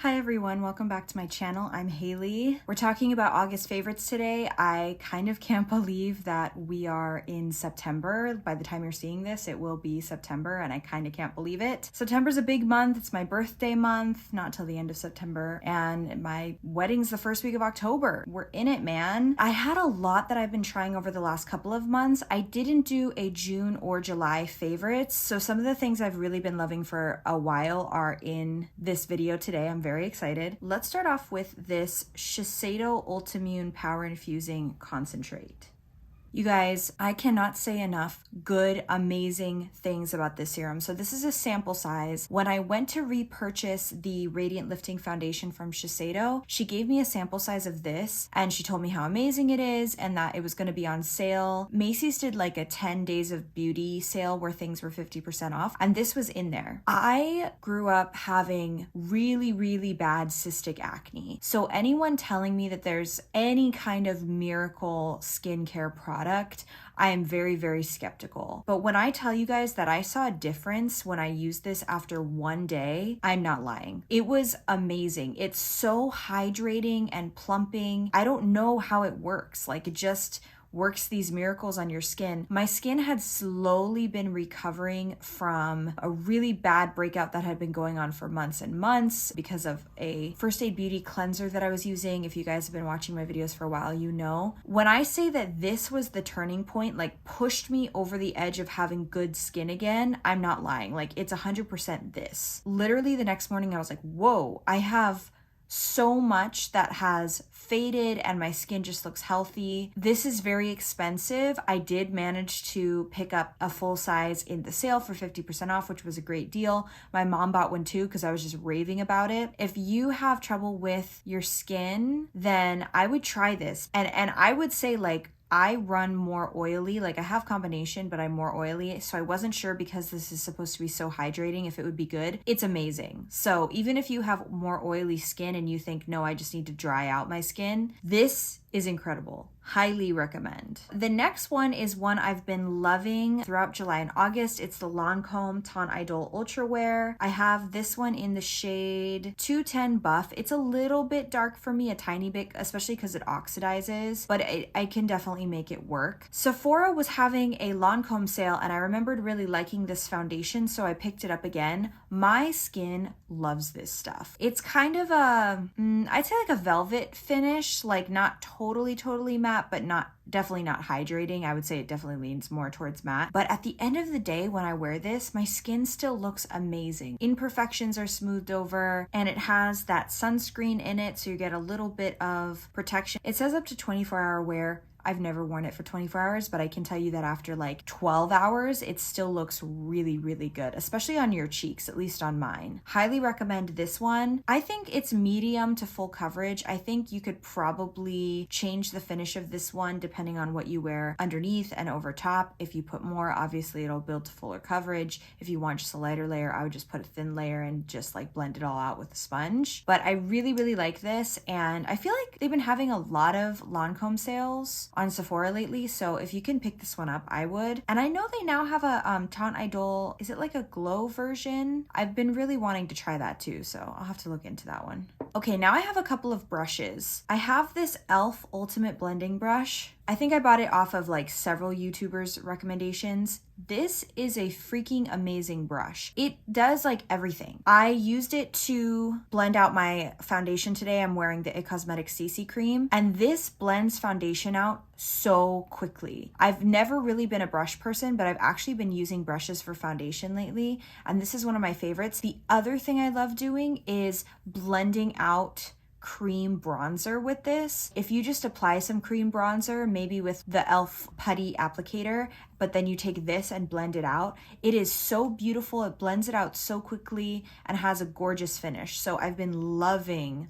Hi everyone, welcome back to my channel. I'm Haley. We're talking about August favorites today. I kind of can't believe that we are in September. By the time you're seeing this, it will be September and I kind of can't believe it. September's a big month. It's my birthday month, not till the end of September, and my wedding's the first week of October. We're in it, man. I had a lot that I've been trying over the last couple of months. I didn't do a June or July favorites, so some of the things I've really been loving for a while are in this video today. I'm very excited. Let's start off with this Shiseido Ultimune Power Infusing Concentrate. You guys, I cannot say enough good, amazing things about this serum. So this is a sample size. When I went to repurchase the Radiant Lifting Foundation from Shiseido, she gave me a sample size of this and she told me how amazing it is and that it was going to be on sale. Macy's did like a 10 days of beauty sale where things were 50% off, and this was in there. I grew up having really, really bad cystic acne. So anyone telling me that there's any kind of miracle skincare product, I am very, very skeptical. But when I tell you guys that I saw a difference when I used this after one day, I'm not lying. It was amazing. It's so hydrating and plumping. I don't know how it works. Like, it just works these miracles on your skin. My skin had slowly been recovering from a really bad breakout that had been going on for months and months because of a First Aid Beauty cleanser that I was using. If you guys have been watching my videos for a while, you know. When I say that this was the turning point, like pushed me over the edge of having good skin again, I'm not lying. Like, it's 100% this. Literally the next morning I was like, whoa, I have so much that has faded and my skin just looks healthy. This is very expensive. I did manage to pick up a full size in the sale for 50% off, which was a great deal. My mom bought one too because I was just raving about it. If you have trouble with your skin, then I would try this. And I would say, like, I run more oily, like I have combination, but I'm more oily. So I wasn't sure, because this is supposed to be so hydrating, if it would be good. It's amazing. So even if you have more oily skin and you think, no, I just need to dry out my skin, this is incredible. Highly recommend. The next one is one I've been loving throughout July and August. It's the Lancome Ton Idol Ultra Wear. I have this one in the shade 210 Buff. It's a little bit dark for me, a tiny bit, especially because it oxidizes, but I can definitely make it work. Sephora was having a Lancome sale and I remembered really liking this foundation, so I picked it up again. My skin loves this stuff. It's kind of a, I'd say like a velvet finish, like not totally matte, but definitely not hydrating. I would say it definitely leans more towards matte. But at the end of the day, when I wear this, my skin still looks amazing. Imperfections are smoothed over and it has that sunscreen in it, so you get a little bit of protection. It says up to 24-hour wear. I've never worn it for 24 hours, but I can tell you that after like 12 hours, it still looks really, really good, especially on your cheeks, at least on mine. Highly recommend this one. I think it's medium to full coverage. I think you could probably change the finish of this one depending on what you wear underneath and over top. If you put more, obviously it'll build to fuller coverage. If you want just a lighter layer, I would just put a thin layer and just like blend it all out with a sponge. But I really, really like this, and I feel like they've been having a lot of Lancome sales on Sephora lately, so if you can pick this one up, I would. And I know they now have a Ton Idol, is it like a glow version? I've been really wanting to try that too, so I'll have to look into that one. Okay, now I have a couple of brushes. I have this e.l.f. Ultimate Blending Brush. I think I bought it off of like several YouTubers' recommendations. This is a freaking amazing brush. It does like everything. I used it to blend out my foundation today. I'm wearing the It Cosmetics CC cream, and this blends foundation out so quickly. I've never really been a brush person, but I've actually been using brushes for foundation lately, and this is one of my favorites. The other thing I love doing is blending out cream bronzer with this. If you just apply some cream bronzer, maybe with the e.l.f. putty applicator, but then you take this and blend it out, it is so beautiful. It blends it out so quickly and has a gorgeous finish. So I've been loving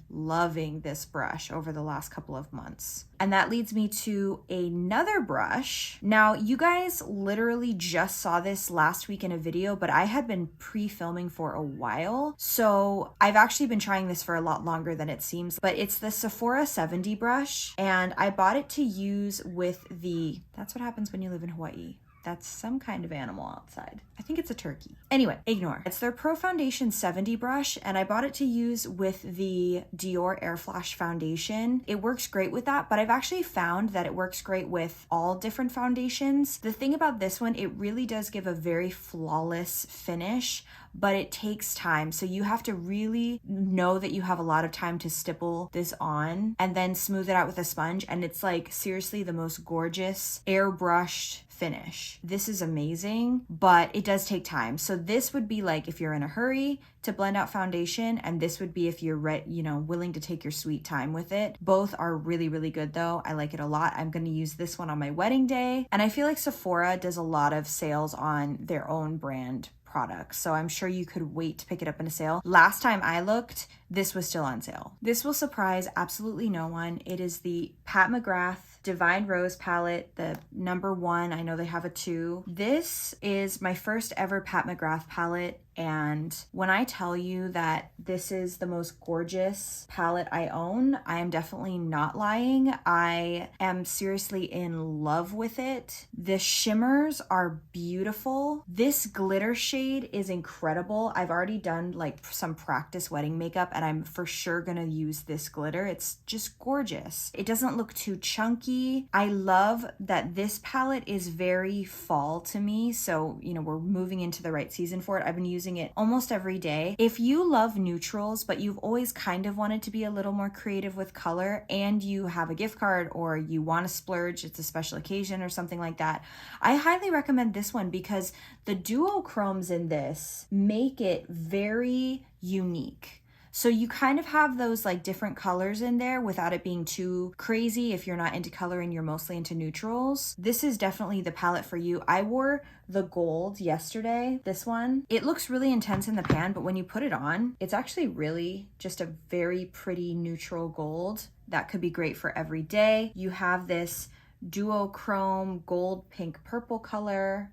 this brush over the last couple of months. And that leads me to another brush. Now, you guys literally just saw this last week in a video, but I had been pre-filming for a while. So I've actually been trying this for a lot longer than it seems, but it's the Sephora 70 brush. And I bought it to use with the, that's what happens when you live in Hawaii. That's some kind of animal outside. I think it's a turkey. Anyway, ignore. It's their Pro Foundation 70 brush, and I bought it to use with the Dior Air Flash foundation. It works great with that, but I've actually found that it works great with all different foundations. The thing about this one, it really does give a very flawless finish, but it takes time. So you have to really know that you have a lot of time to stipple this on and then smooth it out with a sponge. And it's like seriously the most gorgeous airbrushed finish. This is amazing, but it does take time. So this would be like if you're in a hurry to blend out foundation, and this would be if you're willing to take your sweet time with it. Both are really, really good though. I like it a lot. I'm going to use this one on my wedding day. And I feel like Sephora does a lot of sales on their own brand products, so I'm sure you could wait to pick it up in a sale. Last time I looked, this was still on sale. This will surprise absolutely no one. It is the Pat McGrath Divine Rose palette, the number 1. I know they have a 2. This is my first ever Pat McGrath palette, and when I tell you that this is the most gorgeous palette I own, I am definitely not lying. I am seriously in love with it. The shimmers are beautiful. This glitter shade is incredible. I've already done like some practice wedding makeup, and I'm for sure gonna use this glitter. It's just gorgeous. It doesn't look too chunky. I love that this palette is very fall to me, so we're moving into the right season for it. I've been using it almost every day. If you love neutrals, but you've always kind of wanted to be a little more creative with color, and you have a gift card or you want to splurge, it's a special occasion or something like that, I highly recommend this one because the duochromes in this make it very unique. So you kind of have those like different colors in there without it being too crazy. If you're not into color and you're mostly into neutrals, this is definitely the palette for you. I wore the gold yesterday, this one. It looks really intense in the pan, but when you put it on, it's actually really just a very pretty neutral gold that could be great for every day. You have this duochrome gold, pink, purple color,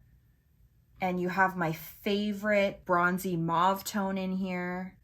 and you have my favorite bronzy mauve tone in here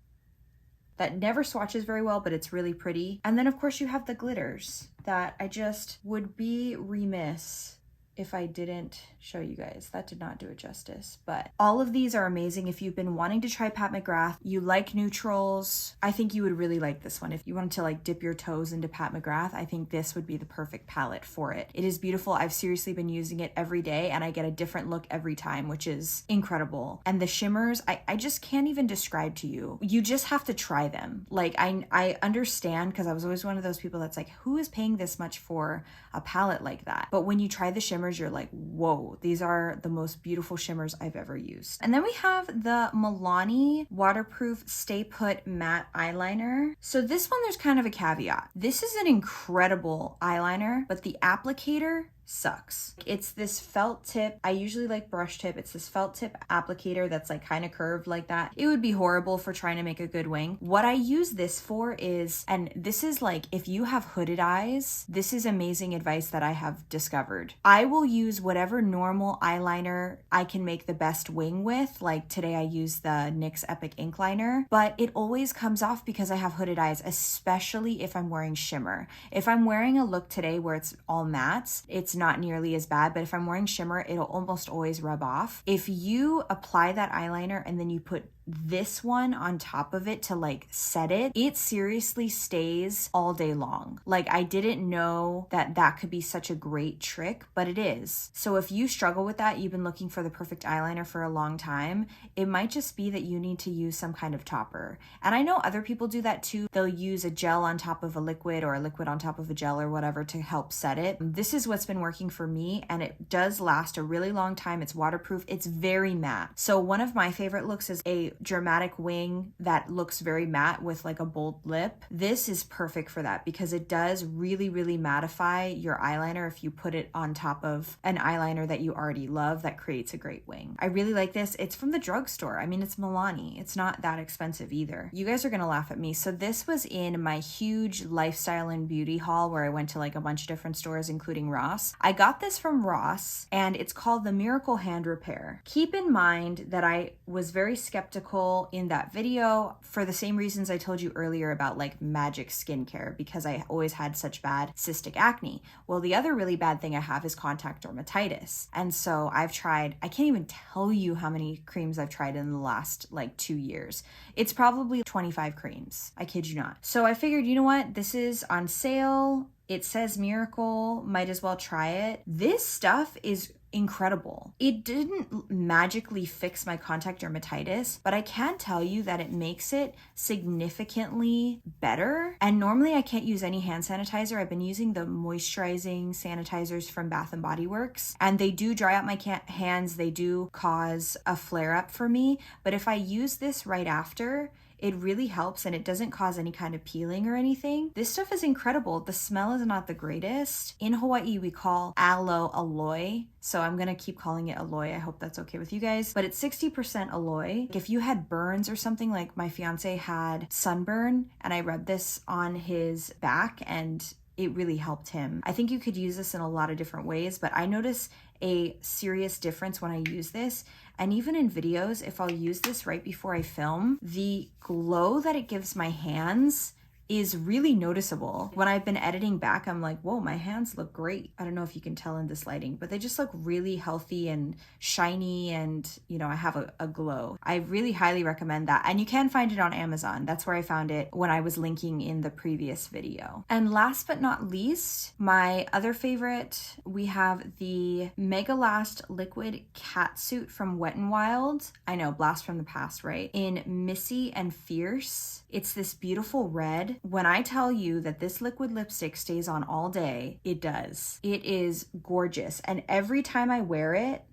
that never swatches very well, but it's really pretty. And then of course you have the glitters that I just would be remiss if I didn't show you guys. That did not do it justice, but all of these are amazing. If you've been wanting to try Pat McGrath, you like neutrals, I think you would really like this one. If you wanted to like dip your toes into Pat McGrath, I think this would be the perfect palette for it. It is beautiful. I've seriously been using it every day and I get a different look every time, which is incredible. And the shimmers, I just can't even describe to you. You just have to try them. Like I understand, because I was always one of those people that's like, who is paying this much for a palette like that? But when you try the shimmers, you're like, whoa, these are the most beautiful shimmers I've ever used. And then we have the Milani Waterproof Stay Put Matte Eyeliner. So this one, there's kind of a caveat. This is an incredible eyeliner, but the applicator sucks. It's this felt tip. I usually like brush tip. It's this felt tip applicator that's like kind of curved like that. It would be horrible for trying to make a good wing. What I use this for is, and this is like if you have hooded eyes, this is amazing advice that I have discovered. I will use whatever normal eyeliner I can make the best wing with. Like today I use the NYX Epic Ink Liner, but it always comes off because I have hooded eyes, especially if I'm wearing shimmer. If I'm wearing a look today where it's all mattes, it's not nearly as bad, but if I'm wearing shimmer, it'll almost always rub off. If you apply that eyeliner and then you put this one on top of it to like set it, it seriously stays all day long. Like I didn't know that that could be such a great trick, but it is. So if you struggle with that, you've been looking for the perfect eyeliner for a long time, it might just be that you need to use some kind of topper. And I know other people do that too. They'll use a gel on top of a liquid or a liquid on top of a gel or whatever to help set it. This is what's been working for me, and it does last a really long time. It's waterproof. It's very matte. So one of my favorite looks is a dramatic wing that looks very matte with like a bold lip. This is perfect for that because it does really, really mattify your eyeliner if you put it on top of an eyeliner that you already love. That creates a great wing. I really like this. It's from the drugstore. I mean, it's Milani. It's not that expensive either. You guys are gonna laugh at me. So this was in my huge lifestyle and beauty haul where I went to like a bunch of different stores, including Ross. I got this from Ross and it's called the Miracle Hand Repair. Keep in mind that I was very skeptical skeptical in that video for the same reasons I told you earlier about like magic skincare, because I always had such bad cystic acne. Well, the other really bad thing I have is contact dermatitis. And so I've tried, I can't even tell you how many creams I've tried in the last like 2 years. It's probably 25 creams. I kid you not. So I figured, you know what? This is on sale. It says miracle, might as well try it. This stuff is incredible. It didn't magically fix my contact dermatitis, but I can tell you that it makes it significantly better. And normally I can't use any hand sanitizer. I've been using the moisturizing sanitizers from Bath and Body Works, and they do dry out my hands. They do cause a flare up for me. But if I use this right after, it really helps, and it doesn't cause any kind of peeling or anything. This stuff is incredible. The smell is not the greatest. In Hawaii, we call aloe aloe, so I'm gonna keep calling it aloe. I hope that's okay with you guys. But it's 60% aloe. If you had burns or something, like my fiance had sunburn, and I rubbed this on his back, and it really helped him. I think you could use this in a lot of different ways, but I notice a serious difference when I use this. And even in videos, if I'll use this right before I film, the glow that it gives my hands is really noticeable. When I've been editing back, I'm like, whoa, my hands look great. I don't know if you can tell in this lighting, but they just look really healthy and shiny, and you know, I have a glow. I really highly recommend that. And you can find it on Amazon. That's where I found it when I was linking in the previous video. And last but not least, my other favorite, we have the Mega Last Liquid Catsuit from Wet n Wild. I know, blast from the past, right? In Missy and Fierce. It's this beautiful red. When I tell you that this liquid lipstick stays on all day, it does. It is gorgeous. And every time I wear it,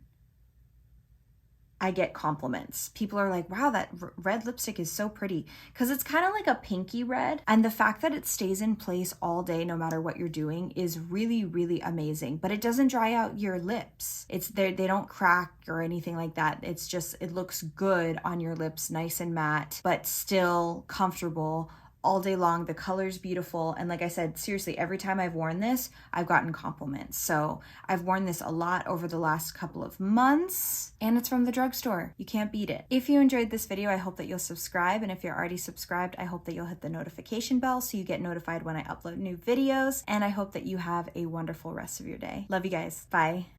I get compliments. People are like, wow, that red lipstick is so pretty. Because it's kind of like a pinky red. And the fact that it stays in place all day, no matter what you're doing, is really, really amazing. But it doesn't dry out your lips. They don't crack or anything like that. It's just, it looks good on your lips, nice and matte, but still comfortable all day long. The color's beautiful. And like I said, seriously, every time I've worn this, I've gotten compliments. So I've worn this a lot over the last couple of months, and it's from the drugstore. You can't beat it. If you enjoyed this video, I hope that you'll subscribe. And if you're already subscribed, I hope that you'll hit the notification bell so you get notified when I upload new videos. And I hope that you have a wonderful rest of your day. Love you guys. Bye.